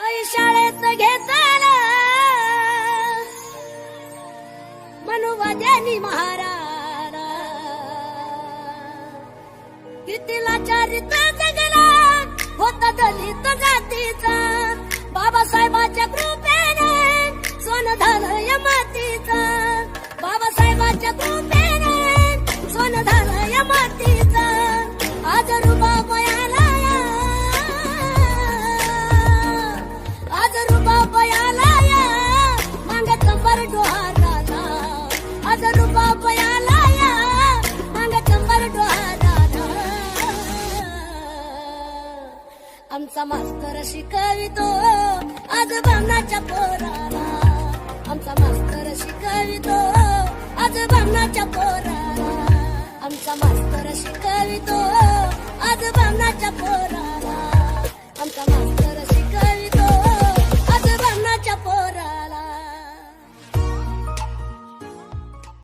आई शाळेत घेताना मनुवाद्यानी महाराज कितीला चारित्र जगला होता दलित जातीचा बाबासाहेबाच्या कृपेने सोनं झालं या मातीचा बाबासाहेबाच्या कृपेने सोनं झालं या मातीचा आज रुबाब आला आज रुबाब आला मांग कंबर डोहार राधा आज रुबाब आला मांग कंबर डोहार राधा आमचा मास्तर शिकवितो आज भावनाच्या पोराला आमचा मास्तर शिकवितो आज भावनाच्या पोराला आमचा मास्तर शिकवितो आज भावनाच्या पोराला आमचा